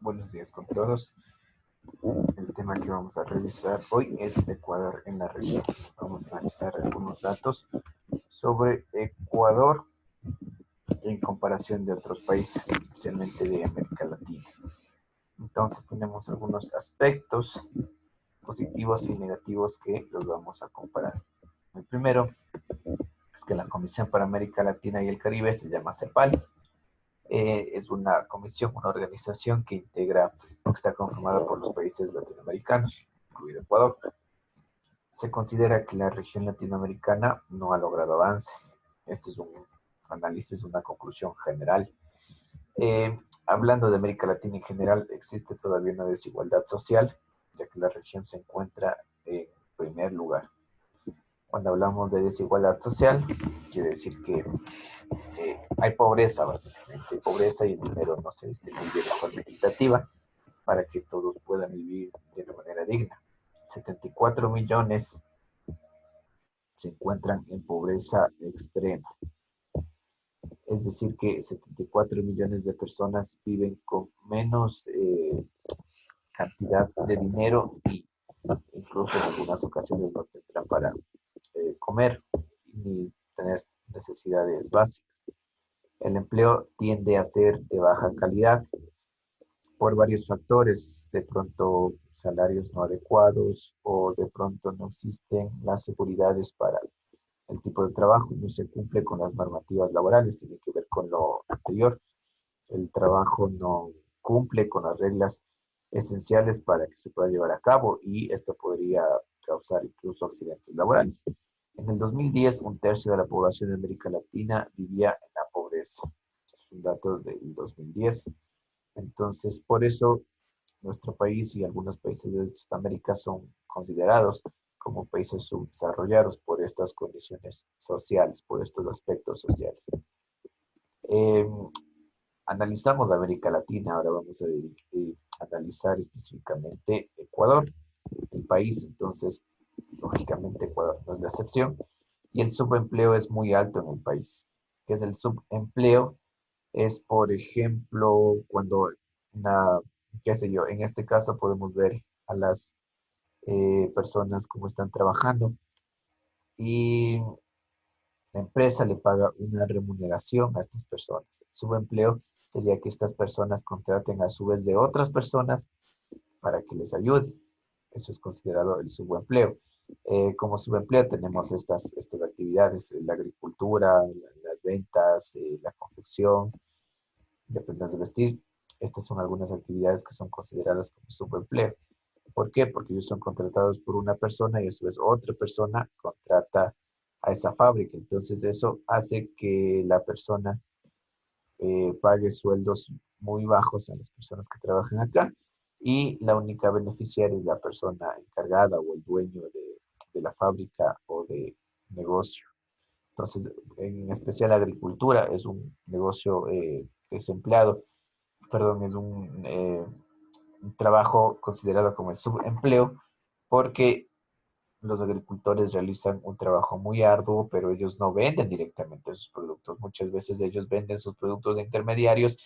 Buenos días con todos. El tema que vamos a revisar hoy es Ecuador en la región. Vamos a analizar algunos datos sobre Ecuador en comparación de otros países, especialmente de América Latina. Entonces tenemos algunos aspectos positivos y negativos que los vamos a comparar. El primero es que la Comisión para América Latina y el Caribe se llama CEPAL. Es una comisión, una organización que integra, que está conformada por los países latinoamericanos, incluido Ecuador. Se considera que la región latinoamericana no ha logrado avances. Este es un análisis, una conclusión general. Hablando de América Latina en general, existe todavía una desigualdad social, ya que la región se encuentra en primer lugar. Cuando hablamos de desigualdad social, quiere decir que hay pobreza, básicamente, pobreza y el dinero no se distribuye de forma equitativa para que todos puedan vivir de una manera digna. 74 millones se encuentran en pobreza extrema. Es decir, que 74 millones de personas viven con menos cantidad de dinero y incluso en algunas ocasiones no tendrán para comer ni tener necesidades básicas. El empleo tiende a ser de baja calidad por varios factores, de pronto salarios no adecuados o de pronto no existen las seguridades para el tipo de trabajo, no se cumple con las normativas laborales, tiene que ver con lo anterior. El trabajo no cumple con las reglas esenciales para que se pueda llevar a cabo y esto podría causar incluso accidentes laborales. En el 2010, un tercio de la población de América Latina vivía en la pobreza. Es un dato del 2010. Entonces, por eso nuestro país y algunos países de Sudamérica son considerados como países subdesarrollados por estas condiciones sociales, por estos aspectos sociales. Eh, Analizamos la América Latina, ahora vamos a analizar específicamente Ecuador, el país, entonces, lógicamente Ecuador no es la excepción, y el subempleo es muy alto en el país. ¿Qué es el subempleo? Es, por ejemplo, cuando una, qué sé yo, en este caso podemos ver a las personas cómo están trabajando y la empresa le paga una remuneración a estas personas. Subempleo sería que estas personas contraten a su vez de otras personas para que les ayude. Eso es considerado el subempleo. Como subempleo tenemos estas actividades, la agricultura, las ventas, la confección, de prendas de vestir. Estas son algunas actividades que son consideradas como subempleo. ¿Por qué? Porque ellos son contratados por una persona y a su vez otra persona contrata a esa fábrica. Entonces eso hace que la persona pague sueldos muy bajos a las personas que trabajan acá y la única beneficiaria es la persona encargada o el dueño de la fábrica o de negocio. Entonces, en especial la agricultura es un negocio desempleado, perdón, es un trabajo considerado como el subempleo porque los agricultores realizan un trabajo muy arduo, pero ellos no venden directamente sus productos. Muchas veces ellos venden sus productos de intermediarios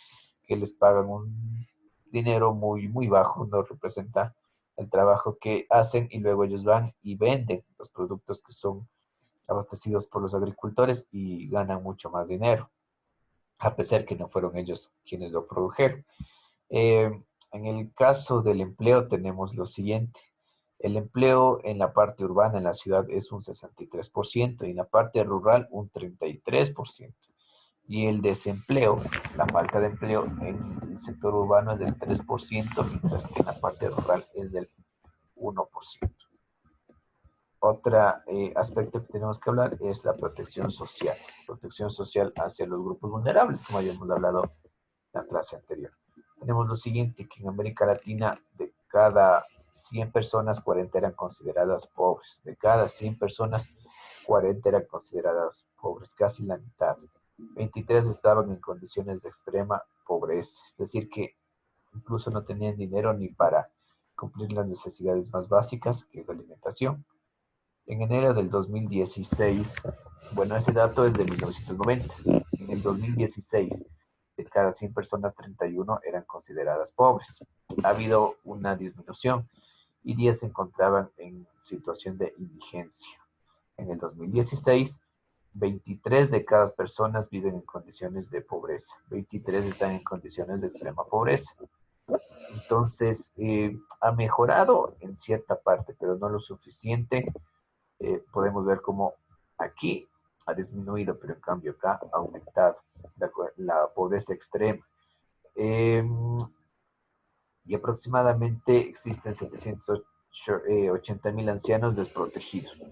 que les pagan un dinero muy, muy bajo, no representa el trabajo que hacen y luego ellos van y venden los productos que son abastecidos por los agricultores y ganan mucho más dinero, a pesar que no fueron ellos quienes lo produjeron. En el caso del empleo tenemos lo siguiente. El empleo en la parte urbana, en la ciudad, es un 63% y en la parte rural un 33%. Y el desempleo, la falta de empleo en el sector urbano es del 3%, mientras que en la parte rural es del 1%. Otro aspecto que tenemos que hablar es la protección social. Protección social hacia los grupos vulnerables, como habíamos hablado en la clase anterior. Tenemos lo siguiente, que en América Latina de cada 100 personas, 40 eran consideradas pobres. De cada 100 personas, 40 eran consideradas pobres, casi la mitad. 23 estaban en condiciones de extrema pobreza, es decir, que incluso no tenían dinero ni para cumplir las necesidades más básicas, que es la alimentación. En enero del 2016, bueno, ese dato es de 1990. En el 2016, De cada 100 personas, 31 eran consideradas pobres. Ha habido una disminución y 10 se encontraban en situación de indigencia. En el 2016, 23 de cada personas viven en condiciones de pobreza. 23 están en condiciones de extrema pobreza. Entonces, ha mejorado en cierta parte, pero no lo suficiente. Podemos ver cómo aquí ha disminuido, pero en cambio acá ha aumentado la pobreza extrema. Y aproximadamente existen 780.000 ancianos desprotegidos.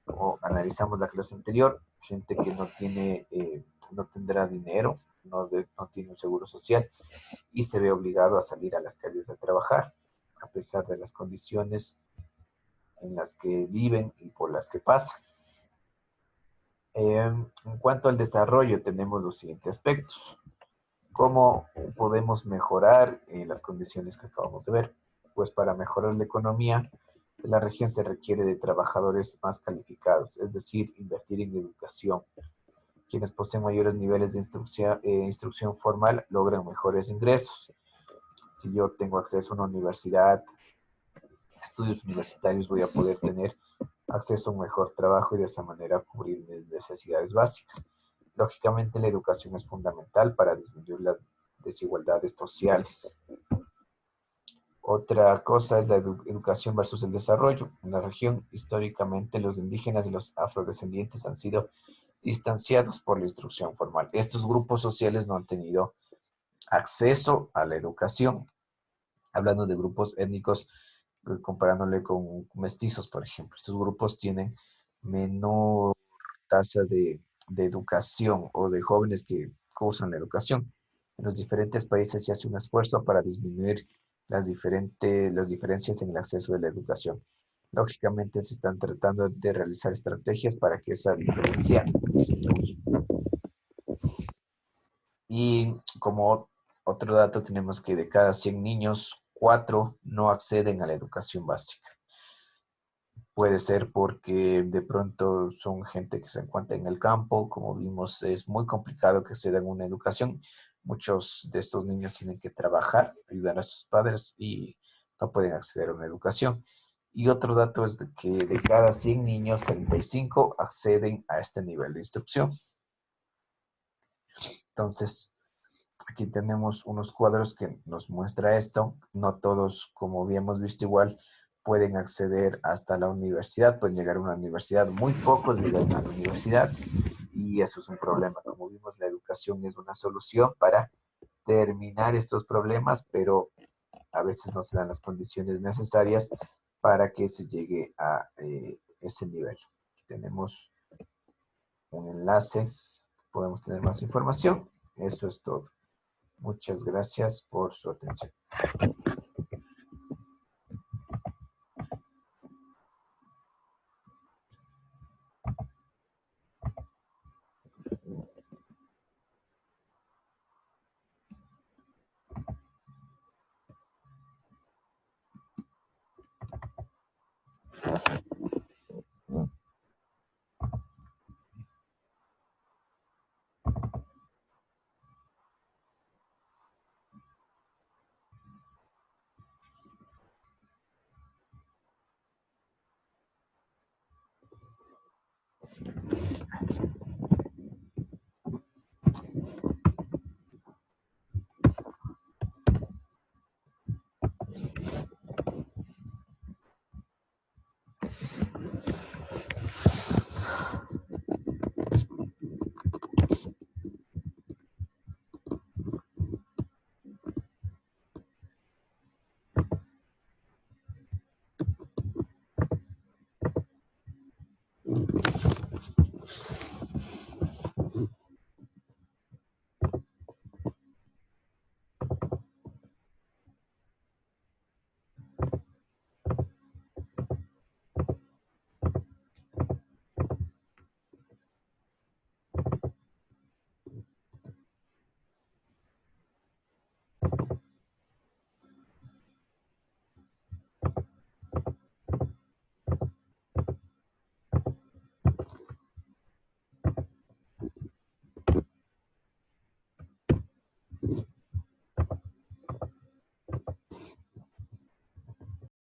Como analizamos la clase anterior, gente que no tiene, no tendrá dinero, no tiene un seguro social y se ve obligado a salir a las calles a trabajar, a pesar de las condiciones en las que viven y por las que pasan. En cuanto al desarrollo, tenemos los siguientes aspectos. ¿Cómo podemos mejorar las condiciones que acabamos de ver? Pues para mejorar la economía de la región se requiere de trabajadores más calificados, es decir, invertir en educación. Quienes poseen mayores niveles de instrucción formal logran mejores ingresos. Si yo tengo acceso a una universidad, estudios universitarios, voy a poder tener acceso a un mejor trabajo y de esa manera cubrir mis necesidades básicas. Lógicamente, la educación es fundamental para disminuir las desigualdades sociales. Otra cosa es la educación versus el desarrollo. En la región, históricamente, los indígenas y los afrodescendientes han sido distanciados por la instrucción formal. Estos grupos sociales no han tenido acceso a la educación. Hablando de grupos étnicos, comparándole con mestizos, por ejemplo. Estos grupos tienen menor tasa de educación o de jóvenes que cursan la educación. En los diferentes países se hace un esfuerzo para disminuir las diferencias en el acceso de la educación. Lógicamente se están tratando de realizar estrategias para que esa diferencia disminuya. Y como otro dato tenemos que de cada 100 niños, 4 no acceden a la educación básica. Puede ser porque de pronto son gente que se encuentra en el campo, como vimos, es muy complicado que se den una educación. Muchos de estos niños tienen que trabajar, ayudar a sus padres y no pueden acceder a una educación. Y otro dato es de que de cada 100 niños, 35 acceden a este nivel de instrucción. Entonces, aquí tenemos unos cuadros que nos muestra esto. No todos, como habíamos visto igual, pueden acceder hasta la universidad, pueden llegar a una universidad. Muy pocos llegan a la universidad y eso es un problema. Como vimos, la educación es una solución para terminar estos problemas, pero a veces no se dan las condiciones necesarias para que se llegue a ese nivel. Aquí tenemos un enlace, podemos tener más información. Eso es todo. Muchas gracias por su atención.